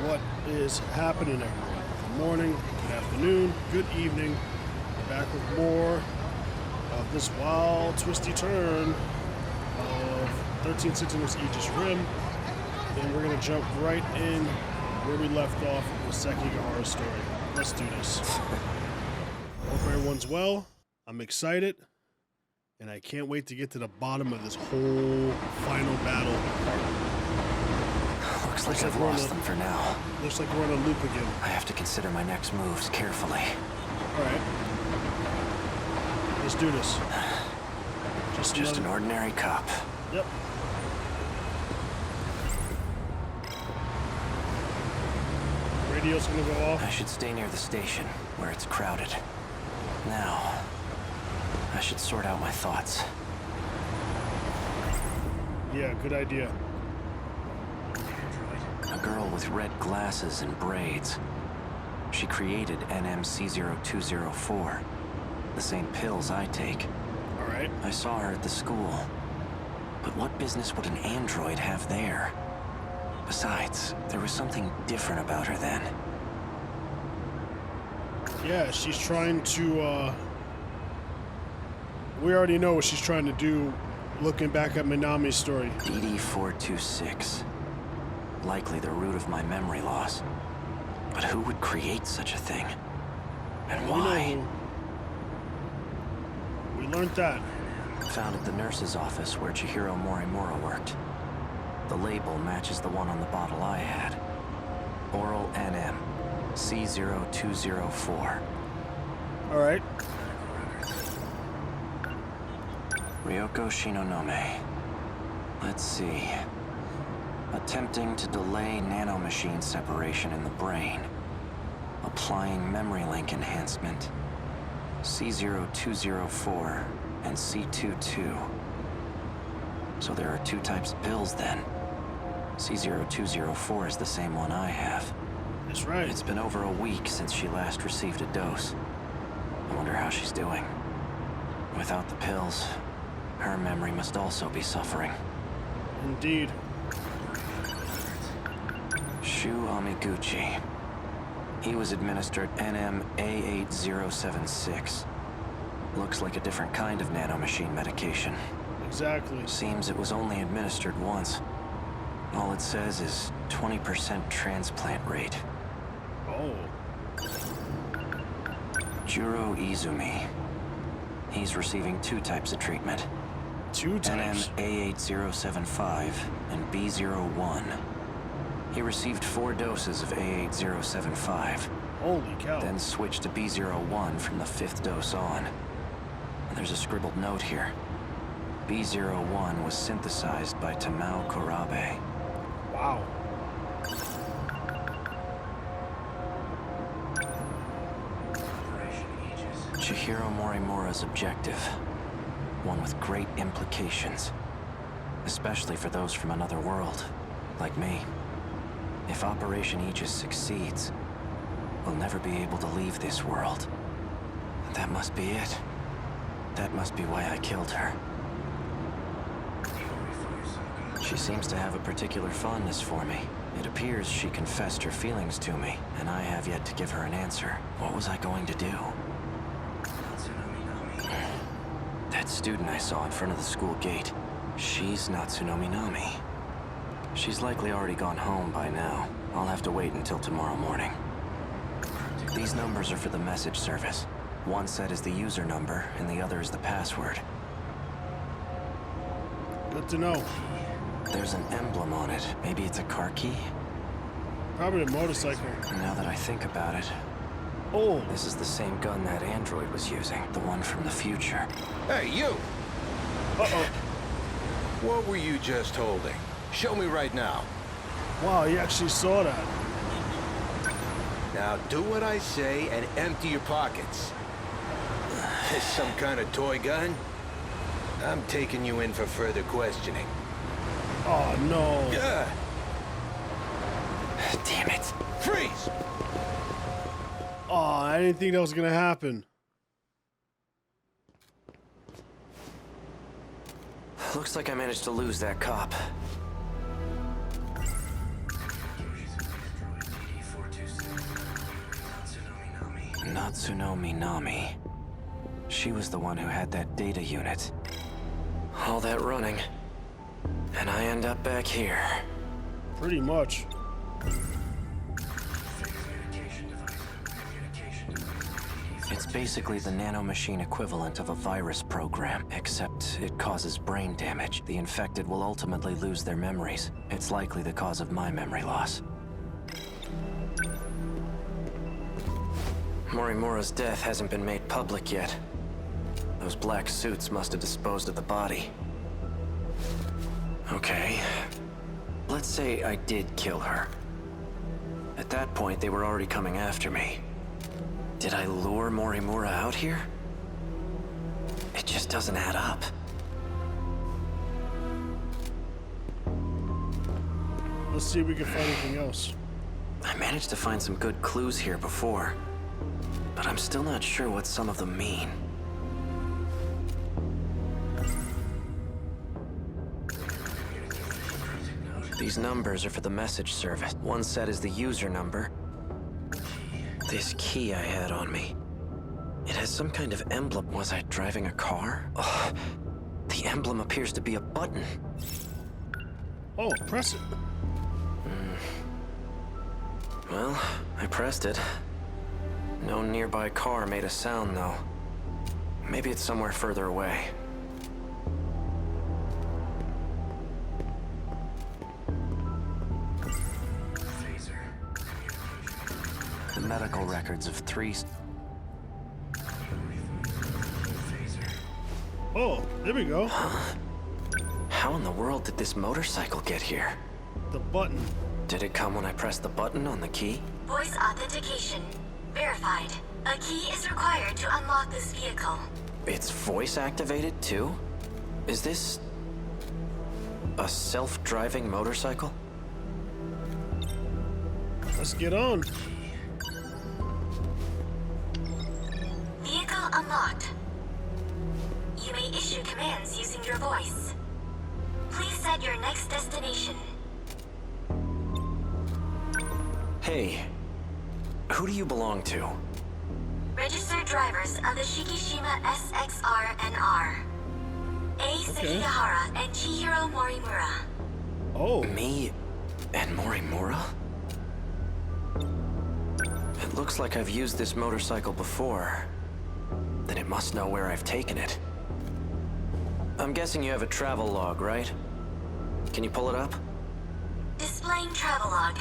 What is happening, everyone? Good morning, good afternoon, good evening. We're back with more of this wild, twisty turn of 13 Sentinels Aegis Rim. And we're going to jump right in where we left off with Second Horror Story. Let's do this. Hope everyone's well. I'm excited. And I can't wait to get to the bottom of this whole final battle part. Looks like I've lost them for now. Looks like we're on a loop again. I have to consider my next moves carefully. Alright. Let's do this. Just an ordinary cop. Yep. Radio's gonna go off. I should stay near the station, where it's crowded. Now, I should sort out my thoughts. Yeah, good idea. A girl with red glasses and braids. She created NMC0204. The same pills I take. Alright. I saw her at the school. But what business would an android have there? Besides, there was something different about her then. Yeah, she's trying to, we already know what she's trying to do, looking back at Minami's story. DD426. Likely the root of my memory loss. But who would create such a thing? And why? We learned that. Found at the nurse's office where Chihiro Morimura worked. The label matches the one on the bottle I had. Oral NM, C0204. Alright. Ryoko Shinonome. Let's see. Attempting to delay nanomachine separation in the brain. Applying memory link enhancement. C0204 and C22. So there are two types of pills then. C0204 is the same one I have. That's right. It's been over a week since she last received a dose. I wonder how she's doing. Without the pills, her memory must also be suffering. Indeed. Shu Amiguchi. He was administered NM-A8076. Looks like a different kind of nanomachine medication. Exactly. Seems it was only administered once. All it says is 20% transplant rate. Oh. Juro Izumi. He's receiving two types of treatment. Two types? NM-A8075 and B01. He received 4 doses of A8075. Holy cow. Then switched to B01 from the 5th dose on. And there's a scribbled note here. B01 was synthesized by Tamao Korabe. Wow. Chihiro Morimura's objective. One with great implications. Especially for those from another world, like me. If Operation Aegis succeeds, we'll never be able to leave this world. That must be it. That must be why I killed her. She seems to have a particular fondness for me. It appears she confessed her feelings to me, and I have yet to give her an answer. What was I going to do? That student I saw in front of the school gate. She's Natsuno Minami. She's likely already gone home by now. I'll have to wait until tomorrow morning. These numbers are for the message service. One set is the user number, and the other is the password. Good to know. There's an emblem on it. Maybe it's a car key? Probably a motorcycle. Now that I think about it, Oh. this is the same gun that android was using. The one from the future. Hey, you! Uh-oh. What were you just holding? Show me right now. Wow, he actually saw that. Now do what I say and empty your pockets. This some kind of toy gun? I'm taking you in for further questioning. Oh, no. Damn it. Freeze! Oh, I didn't think that was going to happen. Looks like I managed to lose that cop. Natsuno Minami. She was the one who had that data unit. All that running, and I end up back here. Pretty much. It's basically the nanomachine equivalent of a virus program, except it causes brain damage. The infected will ultimately lose their memories. It's likely the cause of my memory loss. Morimura's death hasn't been made public yet. Those black suits must have disposed of the body. Okay. Let's say I did kill her. At that point, they were already coming after me. Did I lure Morimura out here? It just doesn't add up. Let's see if we can find anything else. I managed to find some good clues here before, but I'm still not sure what some of them mean. These numbers are for the message service. One set is the user number. This key I had on me. It has some kind of emblem. Was I driving a car? Oh, the emblem appears to be a button. Oh, press it. Well, I pressed it. No nearby car made a sound, though. Maybe it's somewhere further away. The medical records of 3... Oh, there we go. How in the world did this motorcycle get here? The button. Did it come when I pressed the button on the key? Voice authentication. Verified. A key is required to unlock this vehicle. It's voice activated too? Is this a self-driving motorcycle? Let's get on. Vehicle unlocked. You may issue commands using your voice. Please set your next destination. Hey, who do you belong to? Registered drivers of the Shikishima SXR-NR. A. Sekigahara and Chihiro Morimura. Oh, Me and Morimura? It looks like I've used this motorcycle before. Then it must know where I've taken it. I'm guessing you have a travel log, right? Can you pull it up? Displaying travelogue.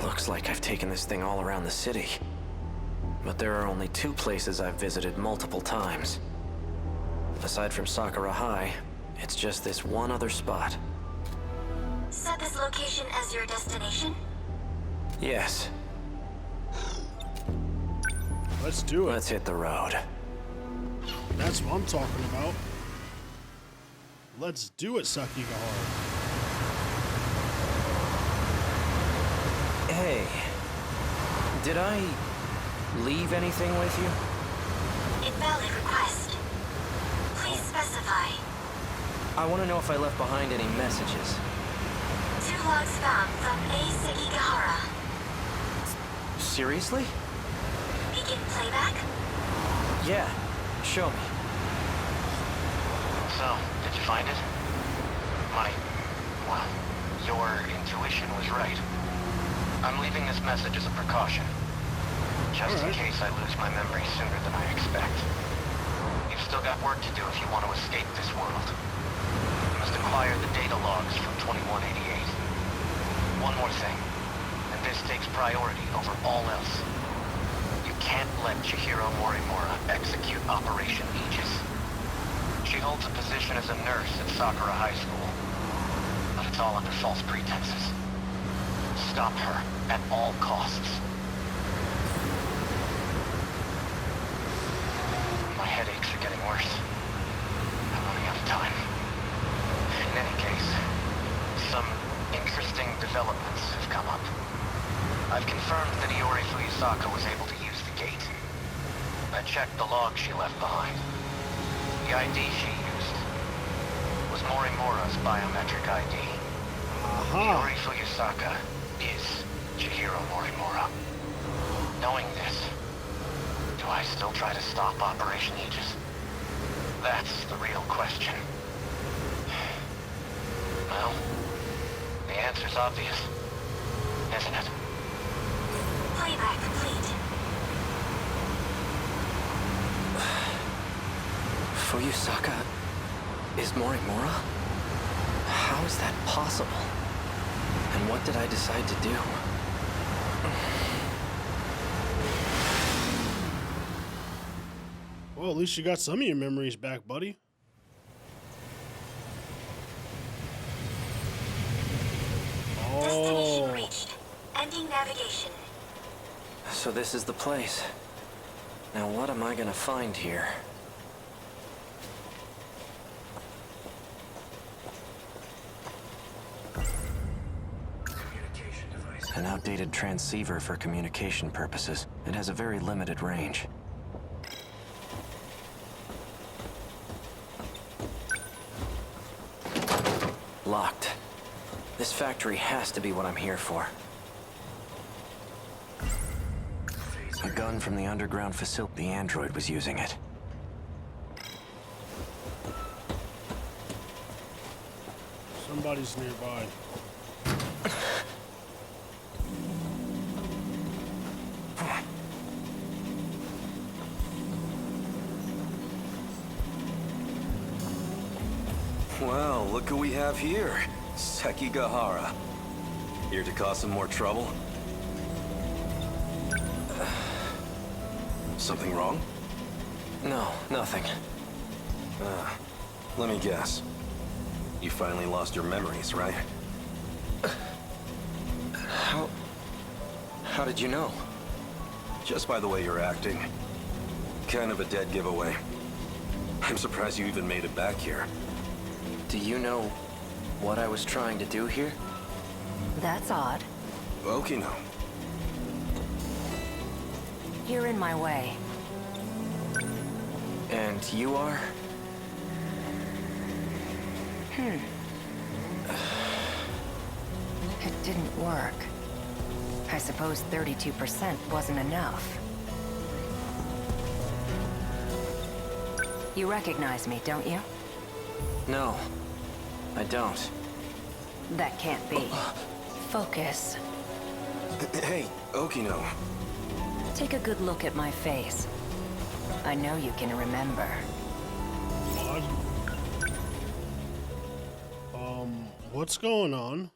Looks like I've taken this thing all around the city. But there are only 2 places I've visited multiple times. Aside from Sakura High, it's just this one other spot. Set this location as your destination. Yes, let's do it. let's hit the road. That's what I'm talking about. Let's do it, Sekigahara. Hey, did I leave anything with you? Invalid request. Please specify. I want to know if I left behind any messages. 2 logs found from A. Sekigahara. Seriously? Begin playback. Yeah, show me. So, did you find it? Well, your intuition was right. I'm leaving this message as a precaution. Just in case I lose my memory sooner than I expect. You've still got work to do if you want to escape this world. You must acquire the data logs from 2188. One more thing, and this takes priority over all else. You can't let Chihiro Morimura execute Operation Aegis. She holds a position as a nurse at Sakura High School, but it's all under false pretenses. Stop her at all costs. My headaches are getting worse. I'm running out of time. In any case, some interesting developments have come up. I've confirmed that Iori Fuyusaka was able to use the gate. I checked the log she left behind. The ID she used was Morimura's biometric ID. Aha. Iori Fuyusaka is Chihiro Morimura. Knowing this, do I still try to stop Operation Aegis? That's the real question. Well, the answer's obvious, isn't it? Playback complete. Fuyusaka is Morimura? How is that possible? And what did I decide to do? Well, at least you got some of your memories back, buddy. Destination reached. Ending navigation. So this is the place. Now what am I gonna find here? An outdated transceiver for communication purposes. It has a very limited range. Locked. This factory has to be what I'm here for. A gun from the underground facility. The android was using it. Somebody's nearby. Well, look who we have here. Sekigahara. Here to cause some more trouble? Something wrong? No, nothing. Let me guess. You finally lost your memories, right? How did you know? Just by the way you're acting. Kind of a dead giveaway. I'm surprised you even made it back here. Do you know what I was trying to do here? That's odd. Okino. You're in my way. And you are? It didn't work. I suppose 32% wasn't enough. You recognize me, don't you? No, I don't. That can't be. Focus. Hey, Okino. Take a good look at my face. I know you can remember. What? What's going on?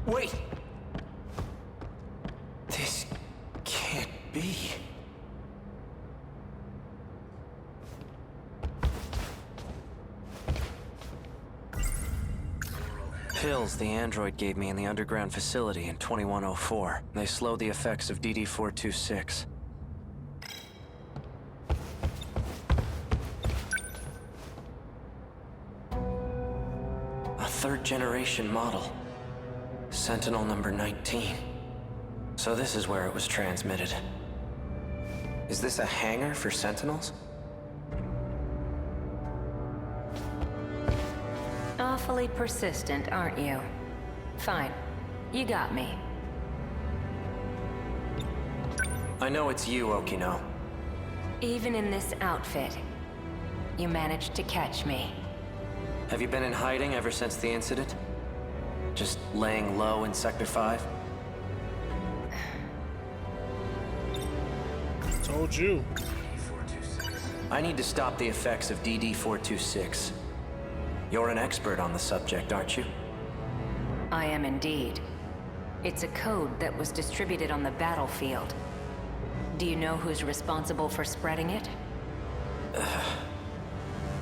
Wait! This can't be. Pills the android gave me in the underground facility in 2104. They slow the effects of DD-426. A third-generation model. Sentinel number 19. So this is where it was transmitted. Is this a hangar for Sentinels? Awfully persistent, aren't you? Fine. You got me. I know it's you, Okino. Even in this outfit, you managed to catch me. Have you been in hiding ever since the incident? Just laying low in Sector 5? Told you. I need to stop the effects of DD-426. You're an expert on the subject, aren't you? I am indeed. It's a code that was distributed on the battlefield. Do you know who's responsible for spreading it?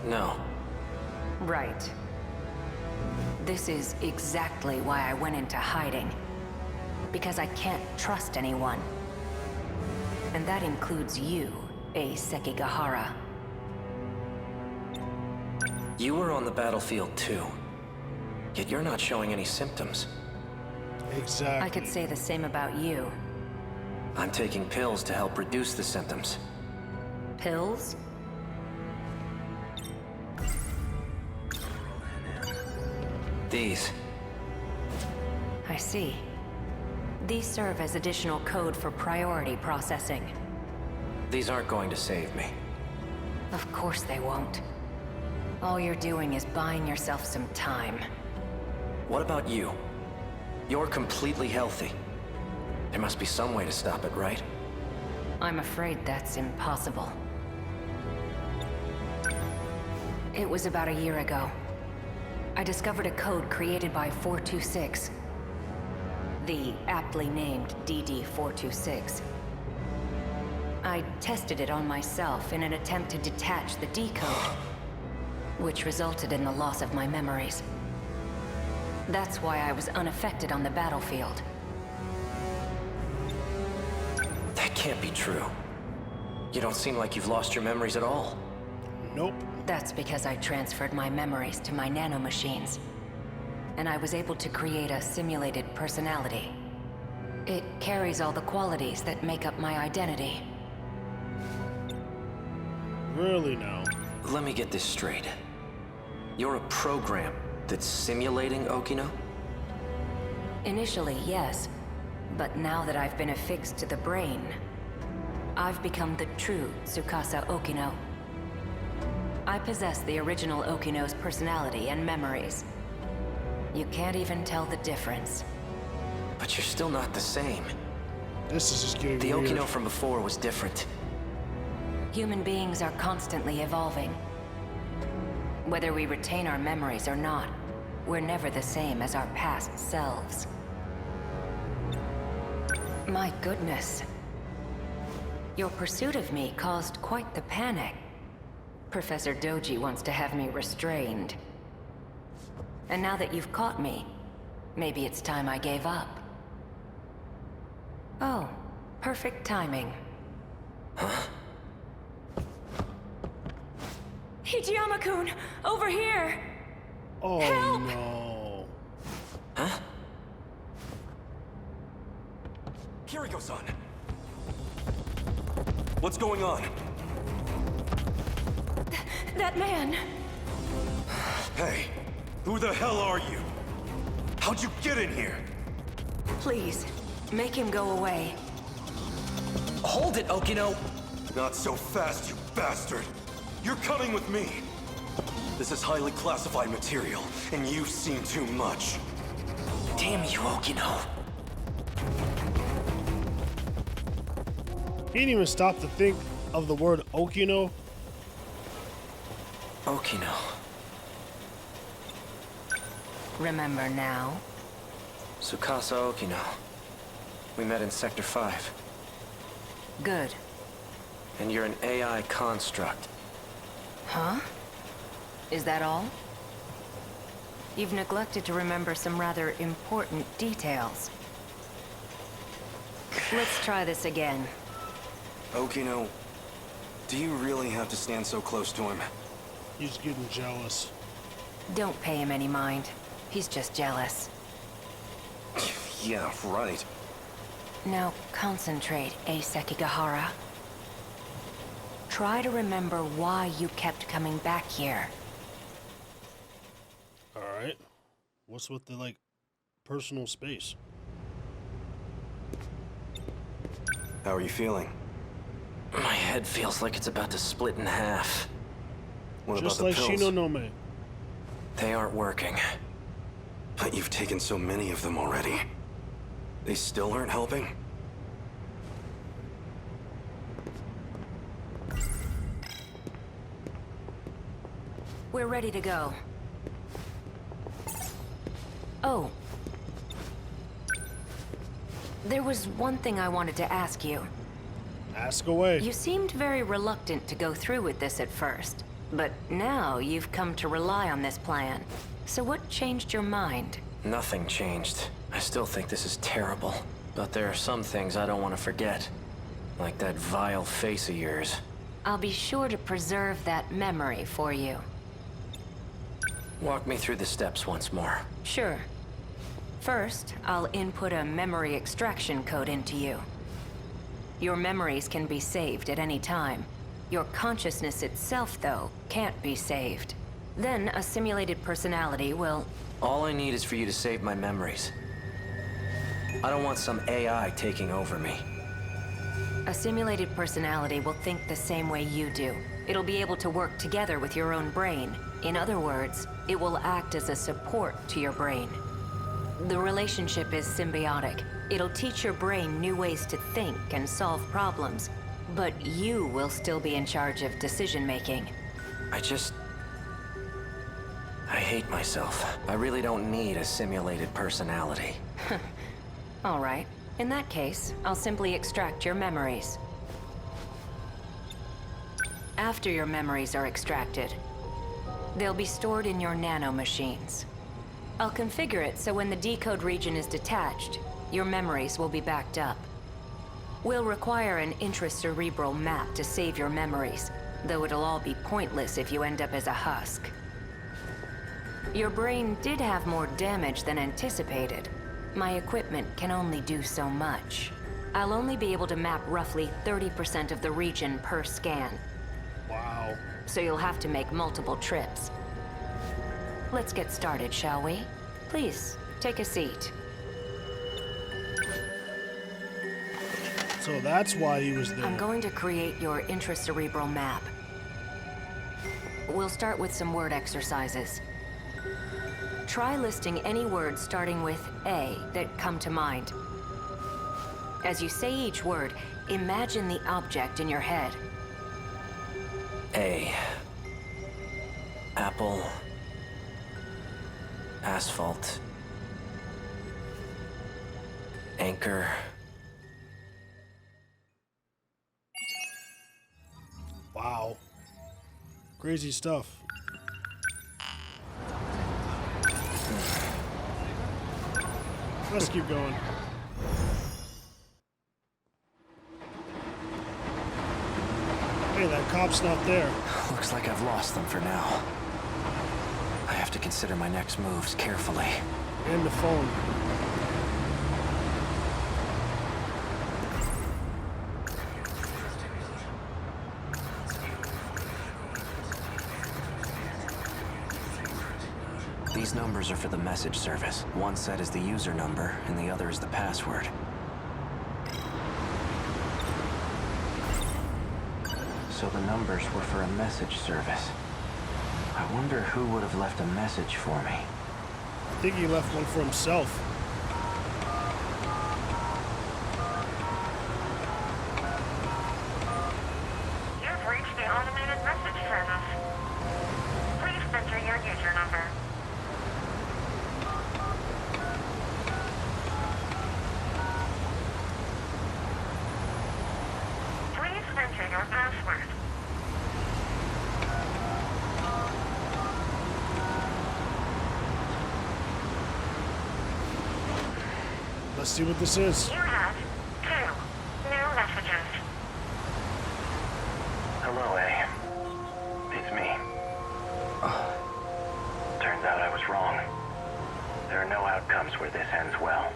No. Right. This is exactly why I went into hiding. Because I can't trust anyone. And that includes you, Sekigahara. You were on the battlefield too. Yet you're not showing any symptoms. Exactly. I could say the same about you. I'm taking pills to help reduce the symptoms. Pills? these? I see. These serve as additional code for priority processing. These aren't going to save me. Of course they won't. All you're doing is buying yourself some time. What about you? You're completely healthy. There must be some way to stop it, right? I'm afraid that's impossible. It was about a year ago. I discovered a code created by 426. The aptly named DD-426. I tested it on myself in an attempt to detach the decode, which resulted in the loss of my memories. That's why I was unaffected on the battlefield. That can't be true. You don't seem like you've lost your memories at all. Nope. That's because I transferred my memories to my nanomachines, and I was able to create a simulated personality. It carries all the qualities that make up my identity. Really now? Let me get this straight. You're a program that's simulating Okino? Initially, yes, but now that I've been affixed to the brain, I've become the true Tsukasa Okino. I possess the original Okino's personality and memories. You can't even tell the difference. But you're still not the same. This is just getting The weird. Okino from before was different. Human beings are constantly evolving. Whether we retain our memories or not, we're never the same as our past selves. My goodness. Your pursuit of me caused quite the panic. Professor Doji wants to have me restrained. And now that you've caught me, maybe it's time I gave up. Oh, perfect timing. Huh? Hijiyama-kun, over here! Oh Help! no. Huh? Kiriko-san! What's going on? That man! Hey, who the hell are you? How'd you get in here? Please, make him go away. Hold it, Okino! Not so fast, you bastard! You're coming with me! This is highly classified material, and you've seen too much. Damn you, Okino! He didn't even stop to think of the word Okino. Okino. Remember now? Tsukasa Okino. We met in Sector 5. Good. And you're an AI construct. Huh? Is that all? You've neglected to remember some rather important details. Let's try this again. Okino, do you really have to stand so close to him? He's getting jealous. Don't pay him any mind. He's just jealous. Yeah, right. Now concentrate, Sekigahara. Try to remember why you kept coming back here. Alright. What's with the, like, personal space? How are you feeling? My head feels like it's about to split in half. What Just about like the pills? Shinonome. They aren't working. But you've taken so many of them already. They still aren't helping? We're ready to go. Oh. There was one thing I wanted to ask you. Ask away. You seemed very reluctant to go through with this at first, but now you've come to rely on this plan. So what changed your mind? Nothing changed. I still think this is terrible. But there are some things I don't want to forget. Like that vile face of yours. I'll be sure to preserve that memory for you. Walk me through the steps once more. Sure. First, I'll input a memory extraction code into you. Your memories can be saved at any time. Your consciousness itself, though, can't be saved. Then a simulated personality will... All I need is for you to save my memories. I don't want some AI taking over me. A simulated personality will think the same way you do. It'll be able to work together with your own brain. In other words, it will act as a support to your brain. The relationship is symbiotic. It'll teach your brain new ways to think and solve problems, but you will still be in charge of decision-making. I hate myself. I really don't need a simulated personality. All right. In that case, I'll simply extract your memories. After your memories are extracted, they'll be stored in your nanomachines. I'll configure it so when the decode region is detached, your memories will be backed up. We'll require an intracerebral map to save your memories, though it'll all be pointless if you end up as a husk. Your brain did have more damage than anticipated. My equipment can only do so much. I'll only be able to map roughly 30% of the region per scan. Wow. So you'll have to make multiple trips. Let's get started, shall we? Please, take a seat. So that's why he was there. I'm going to create your intracerebral map. We'll start with some word exercises. Try listing any words starting with A that come to mind. As you say each word, imagine the object in your head. A. Apple. Asphalt. Anchor. Wow. Crazy stuff. Let's keep going. Hey, that cop's not there. Looks like I've lost them for now. I have to consider my next moves carefully. And the phone. These numbers are for the message service. One set is the user number, and the other is the password. So the numbers were for a message service. I wonder who would have left a message for me. I think he left one for himself. You've reached the automated message service. Please enter your user number. Please enter your password. Let's see what this is. You have 2 new messages. Hello, A. It's me. Turns out I was wrong. There are no outcomes where this ends well.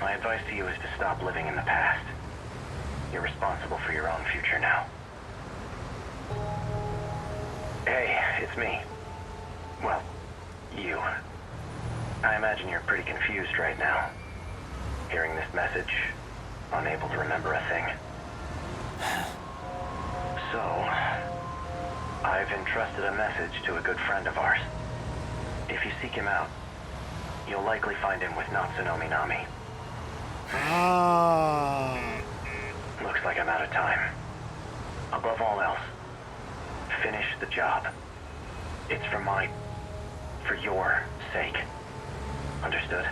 My advice to you is to stop living in the past. You're responsible for your own future now. Hey, it's me. Well, you. I imagine you're pretty confused right now. Hearing this message, unable to remember a thing. So, I've entrusted a message to a good friend of ours. If you seek him out, you'll likely find him with Natsunomi Nami. Ah. Looks like I'm out of time. Above all else, finish the job. It's for your sake. Understood?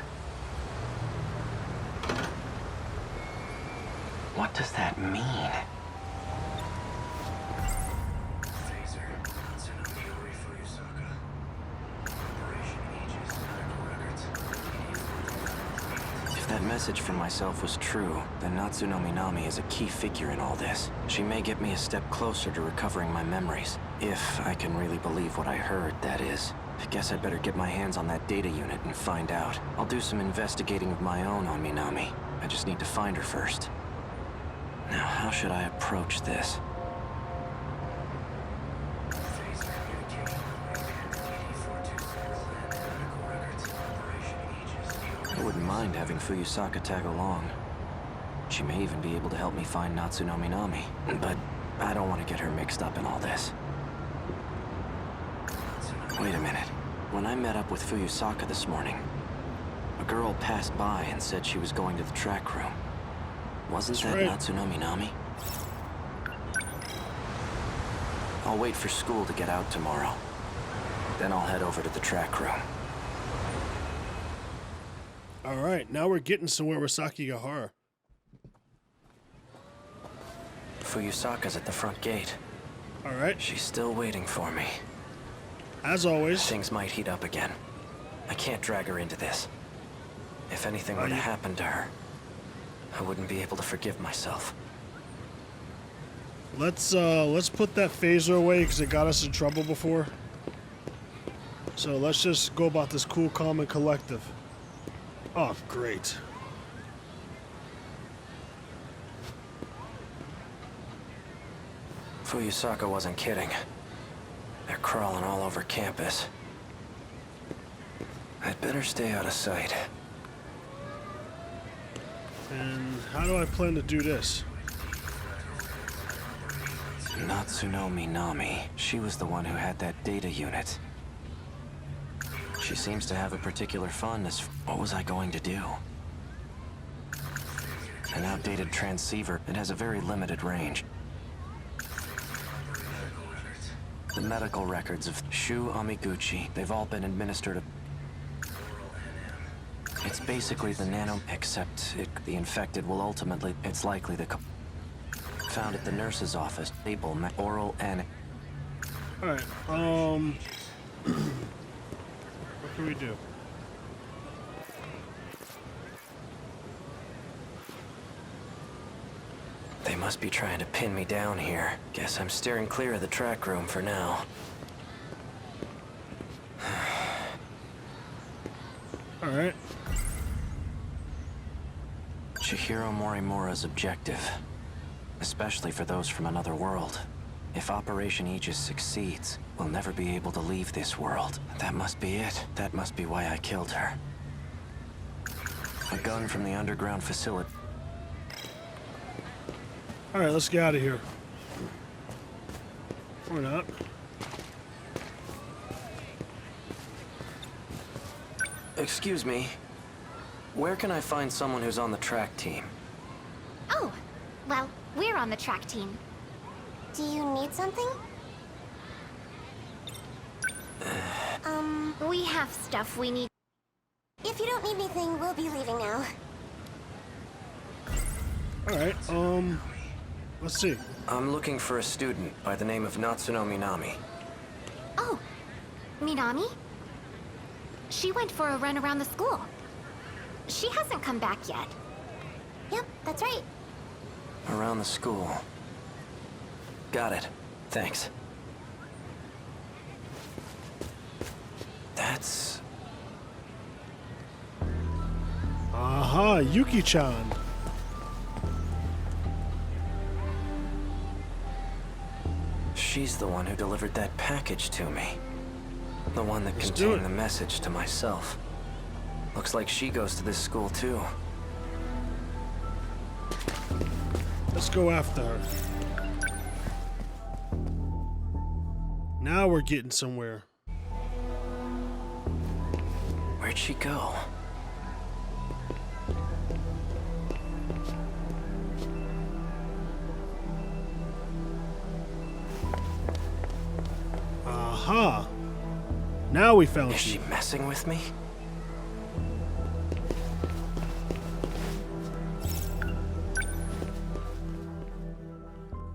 What does that mean? If that message from myself was true, then Natsunomi Nami is a key figure in all this. She may get me a step closer to recovering my memories. If I can really believe what I heard, that is. I guess I'd better get my hands on that data unit and find out. I'll do some investigating of my own on Minami. I just need to find her first. Now, how should I approach this? wouldn't mind having Fuyusaka tag along. She may even be able to help me find Natsuno Minami, but I don't want to get her mixed up in all this. Wait a minute. When I met up with Fuyusaka this morning, a girl passed by and said she was going to the track room. Wasn't that Natsuno Minami? I'll wait for school to get out tomorrow. Then I'll head over to the track room. Alright, now we're getting somewhere with Sakigahara. Fuyusaka's at the front gate. Alright. She's still waiting for me. As always. Things might heat up again. I can't drag her into this. If anything were to happen to her, I wouldn't be able to forgive myself. Let's put that phaser away because it got us in trouble before. So let's just go about this cool, calm, and collective. Oh, great. Fuyusaka wasn't kidding. They're crawling all over campus. I'd better stay out of sight. And how do I plan to do this? Natsuno Minami. She was the one who had that data unit. She seems to have a particular fondness. What was I going to do? An outdated transceiver. It has a very limited range. The medical records of Shu Amiguchi, they've all been administered. It's basically the nano, except the infected will ultimately, it's likely the found at the nurse's office. Label, oral, and... Alright, what can we do? They must be trying to pin me down here. Guess I'm steering clear of the track room for now. Alright. Chihiro Morimura's objective. Especially for those from another world. If Operation Aegis succeeds, we'll never be able to leave this world. That must be it. That must be why I killed her. A gun from the underground facility. Alright, let's get out of here. Or not. Excuse me. Where can I find someone who's on the track team? Oh, well, we're on the track team. Do you need something? We have stuff we need. If you don't need anything, we'll be leaving now. Alright, let's see. I'm looking for a student by the name of Natsuno Minami. Oh, Minami? She went for a run around the school. She hasn't come back yet. Yep, that's right. Around the school. Got it. Thanks. That's... Aha, Yuki-chan. She's the one who delivered that package to me. The one that Let's do it. contained the message to myself. Looks like she goes to this school too. Let's go after her. Now we're getting somewhere. Where'd she go? Aha! Now we found Is she you. messing with me?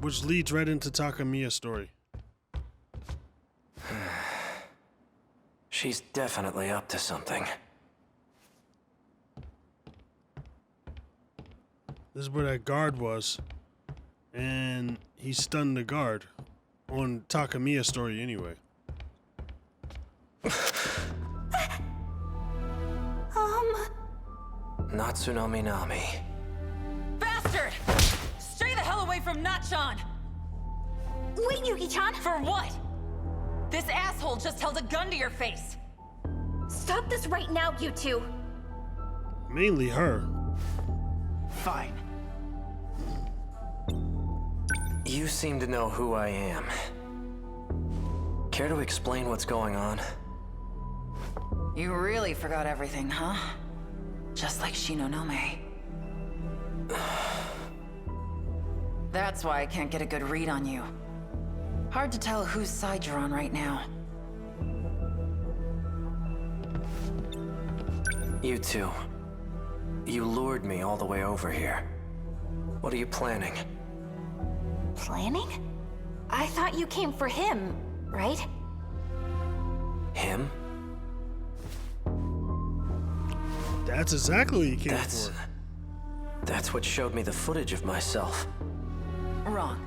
Which leads right into Takamiya's story. She's definitely up to something. This is where that guard was. And he stunned the guard. On Takamiya's story anyway. Natsuno Minami. Bastard! Stay the hell away from Natchan! Wait, Yuki-chan! For what? This asshole just held a gun to your face. Stop this right now, you two! Mainly her. Fine. You seem to know who I am. Care to explain what's going on? You really forgot everything, huh? Just like Shinonome. That's why I can't get a good read on you. Hard to tell whose side you're on right now. You two. You lured me all the way over here. What are you planning? Planning? I thought you came for him, right? Him? That's exactly what you came for. That's what showed me the footage of myself. Wrong.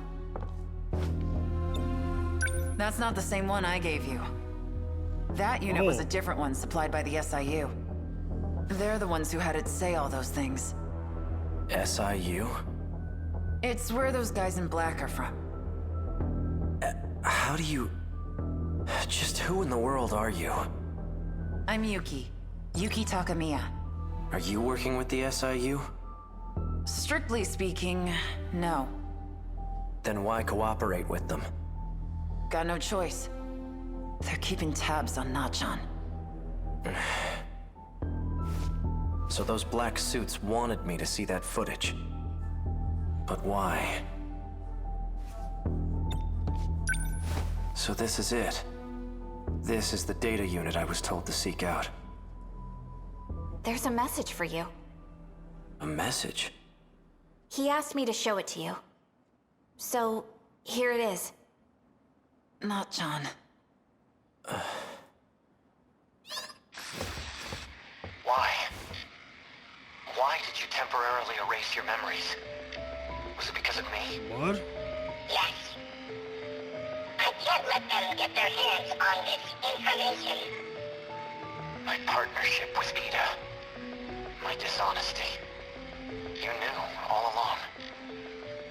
That's not the same one I gave you. That unit was a different one supplied by the SIU. They're the ones who had it say all those things. SIU? It's where those guys in black are from. How do you... Just who in the world are you? I'm Yuki. Yuki Takamiya. Are you working with the SIU? Strictly speaking, no. Then why cooperate with them? Got no choice. They're keeping tabs on Nachan. So those black suits wanted me to see that footage. But why? So this is it. This is the data unit I was told to seek out. There's a message for you. A message? He asked me to show it to you. So, here it is. Nachan. Why? Why did you temporarily erase your memories? Was it because of me? What? Yes. I can't let them get their hands on this information. My partnership with Ida. My dishonesty. You knew all along.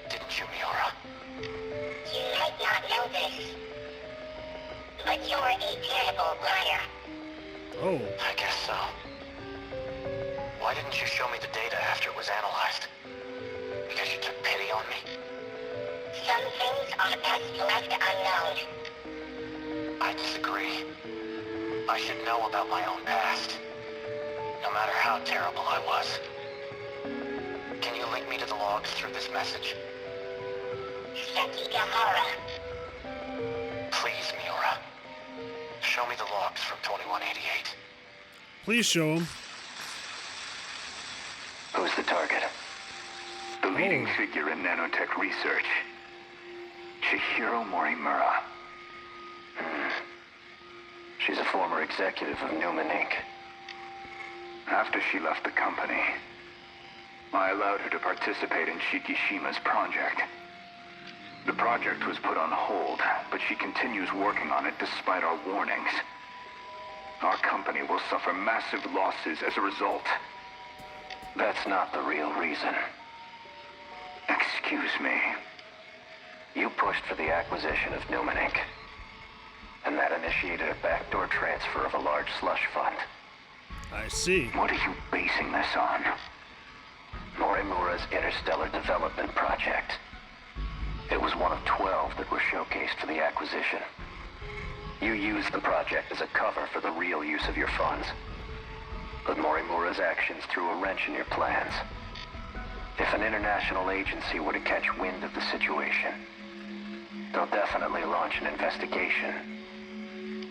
Didn't you, Miura? You might not know this, but you're a terrible liar. Oh. I guess so. Why didn't you show me the data after it was analyzed? Because you took pity on me? Some things are best left unknown. I disagree. I should know about my own past. No matter how terrible I was. Can you link me to the logs through this message? Sekigahara. Please, Miura. Show me the logs from 2188. Please show him. Who's the target? The leading figure in nanotech research. Chihiro Morimura. She's a former executive of Newman, Inc. After she left the company, I allowed her to participate in Shikishima's project. The project was put on hold, but she continues working on it despite our warnings. Our company will suffer massive losses as a result. That's not the real reason. Excuse me. You pushed for the acquisition of Newman, Inc. And that initiated a backdoor transfer of a large slush fund. I see. What are you basing this on? Morimura's Interstellar Development Project. It was one of 12 that were showcased for the acquisition. You used the project as a cover for the real use of your funds. But Morimura's actions threw a wrench in your plans. If an international agency were to catch wind of the situation, they'll definitely launch an investigation.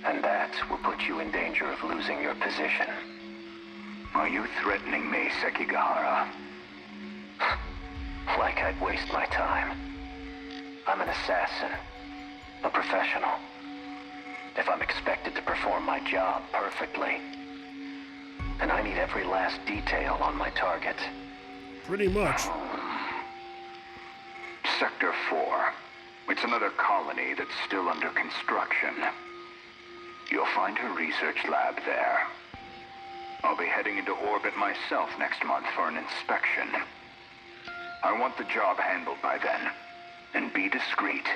And that will put you in danger of losing your position. Are you threatening me, Sekigahara? Like I'd waste my time. I'm an assassin. A professional. If I'm expected to perform my job perfectly, then I need every last detail on my target. Pretty much. Sector 4. It's another colony that's still under construction. You'll find her research lab there. I'll be heading into orbit myself next month for an inspection. I want the job handled by then. And be discreet.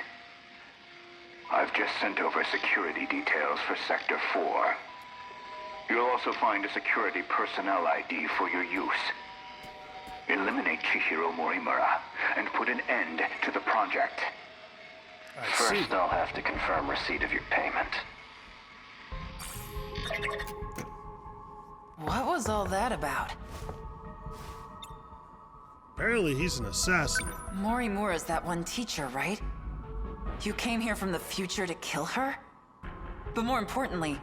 I've just sent over security details for Sector 4. You'll also find a security personnel ID for your use. Eliminate Chihiro Morimura and put an end to the project. First, I'll have to confirm receipt of your payment. What was all that about? Apparently he's an assassin. Morimura's that one teacher, right? You came here from the future to kill her? But more importantly,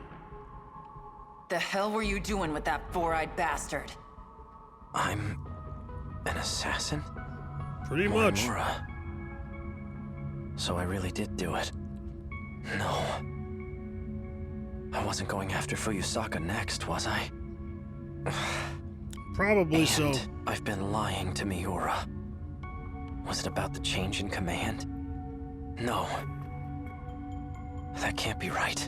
the hell were you doing with that four-eyed bastard? I'm an assassin? Pretty much. Morimura. So I really did do it. No. I wasn't going after Fuyusaka next, was I? Probably And so. I've been lying to Miura. Was it about the change in command? No. That can't be right.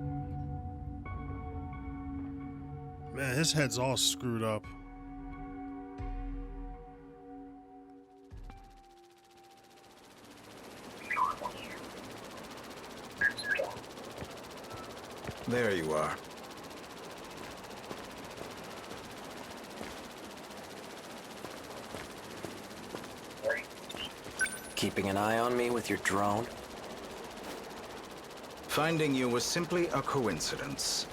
Man, his head's all screwed up. There you are. Keeping an eye on me with your drone? Finding you was simply a coincidence.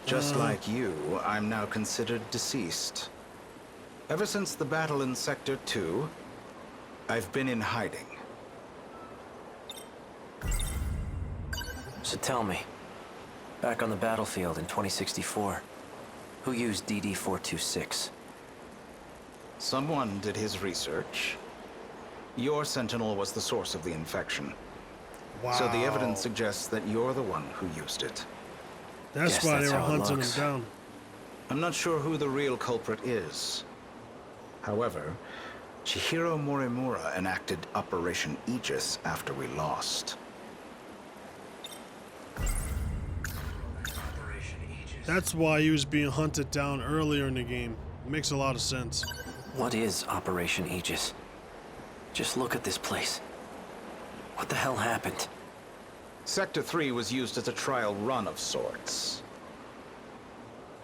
Just like you, I'm now considered deceased. Ever since the battle in Sector 2, I've been in hiding. So tell me, back on the battlefield in 2064, who used DD-426? Someone did his research. Your Sentinel was the source of the infection. Wow. So the evidence suggests that you're the one who used it. That's Guess why that's they were how it hunting him looks. down. I'm not sure who the real culprit is. However, Chihiro Morimura enacted Operation Aegis after we lost. That's why he was being hunted down earlier in the game. It makes a lot of sense. What is Operation Aegis? Just look at this place. What the hell happened? Sector 3 was used as a trial run of sorts.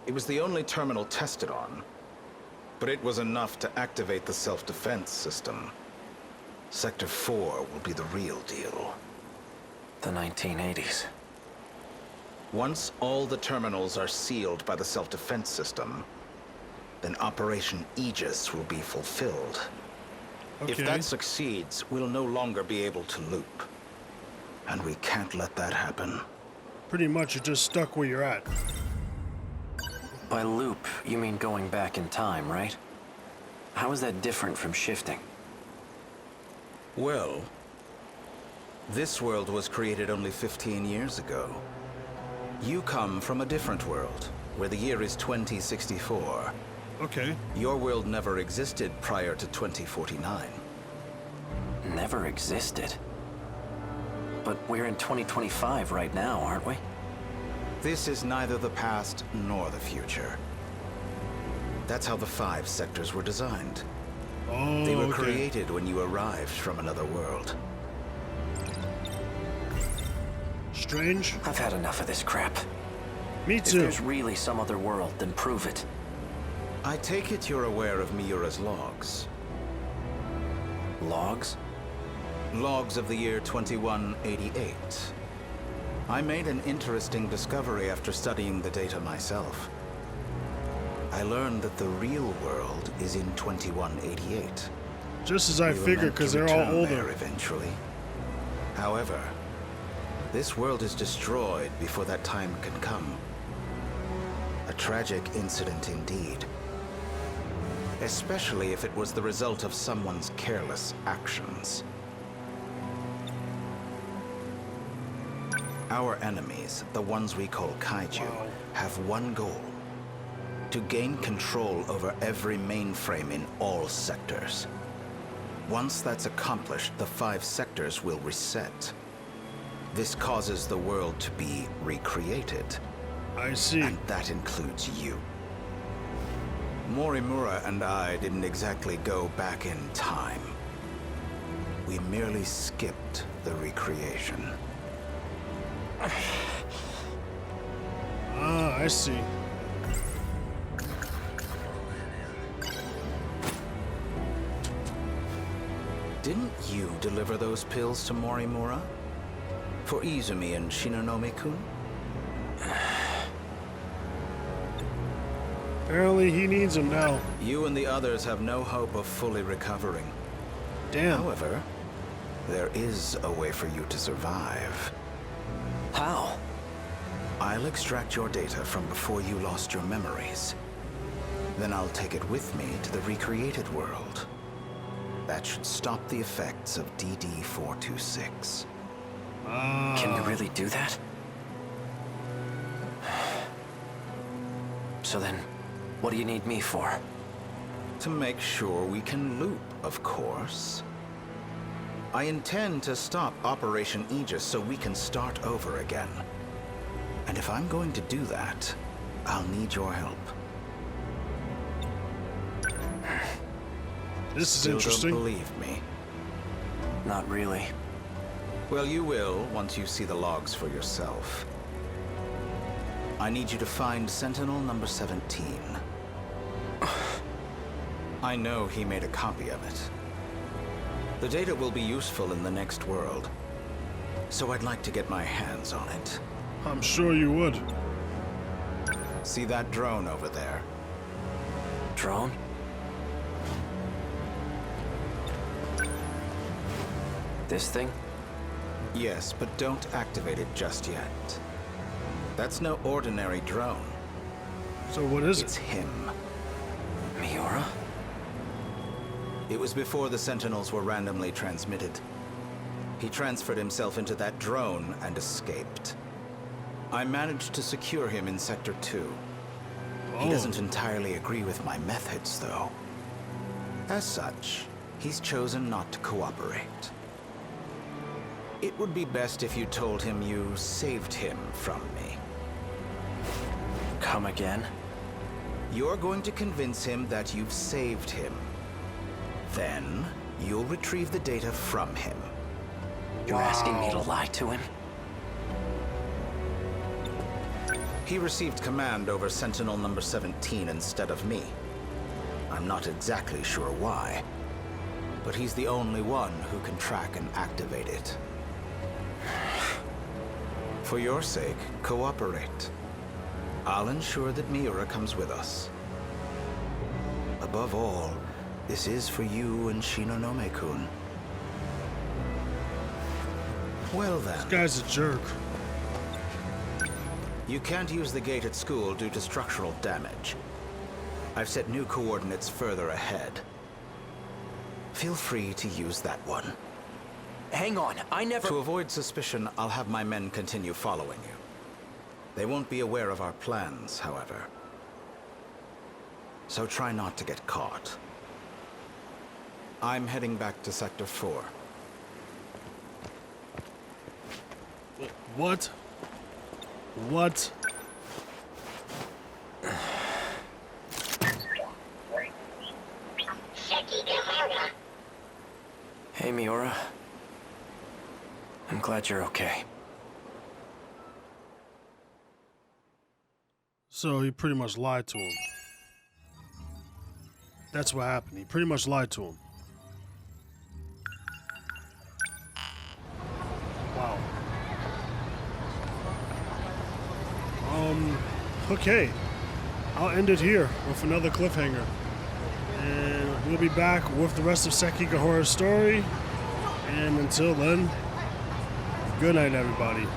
It was the only terminal tested on, but it was enough to activate the self-defense system. Sector 4 will be the real deal. The 1980s. Once all the terminals are sealed by the self-defense system, then Operation Aegis will be fulfilled. Okay. If that succeeds, we'll no longer be able to loop. And we can't let that happen. Pretty much you're just stuck where you're at. By loop, you mean going back in time, right? How is that different from shifting? Well, this world was created only 15 years ago. You come from a different world, where the year is 2064. Okay. Your world never existed prior to 2049. Never existed. But we're in 2025 right now, aren't we? This is neither the past nor the future. That's how the 5 sectors were designed. Oh, They were okay. created when you arrived from another world. Strange. I've had enough of this crap. Me If too. there's really some other world, then prove it. I take it you're aware of Miura's logs. Logs? Logs of the year 2188. I made an interesting discovery after studying the data myself. I learned that the real world is in 2188. Just as I We were figured, meant to because they're all return there older. eventually. However, this world is destroyed before that time can come. A tragic incident indeed. Especially if it was the result of someone's careless actions. Our enemies, the ones we call kaiju, have one goal. To gain control over every mainframe in all sectors. Once that's accomplished, the 5 sectors will reset. This causes the world to be recreated. I see. And that includes you. Morimura and I didn't exactly go back in time. We merely skipped the recreation. Ah, I see. you deliver those pills to Morimura? For Izumi and Shinonome-kun? Apparently he needs him now. You and the others have no hope of fully recovering. Damn. However, there is a way for you to survive. How? I'll extract your data from before you lost your memories. Then I'll take it with me to the recreated world. That should stop the effects of DD-426. Can you really do that? So then, what do you need me for? To make sure we can loop, of course. I intend to stop Operation Aegis so we can start over again. And if I'm going to do that, I'll need your help. This is Still interesting. don't believe me? Not really. Well, you will once you see the logs for yourself. I need you to find Sentinel number 17. I know he made a copy of it. The data will be useful in the next world, so I'd like to get my hands on it. I'm sure you would. See that drone over there? Drone? This thing? Yes, but don't activate it just yet. That's no ordinary drone. So what is It's it? him. Miura? It was before the Sentinels were randomly transmitted. He transferred himself into that drone and escaped. I managed to secure him in Sector 2. He doesn't entirely agree with my methods, though. As such, he's chosen not to cooperate. It would be best if you told him you saved him from me. Come again? You're going to convince him that you've saved him. Then, you'll retrieve the data from him. You're asking me to lie to him? He received command over Sentinel number 17 instead of me. I'm not exactly sure why, but he's the only one who can track and activate it. For your sake, cooperate. I'll ensure that Miura comes with us. Above all, this is for you and Shinonome-kun. Well then. This guy's a jerk. You can't use the gate at school due to structural damage. I've set new coordinates further ahead. Feel free to use that one. Hang on, I never... To avoid suspicion, I'll have my men continue following you. They won't be aware of our plans, however. So try not to get caught. I'm heading back to Sector 4. What? What? Hey, Miura. I'm glad you're okay. So he pretty much lied to him. That's what happened. He pretty much lied to him. Wow. Okay. I'll end it here with another cliffhanger. And we'll be back with the rest of Sekigahara's story. And until then, good night, everybody.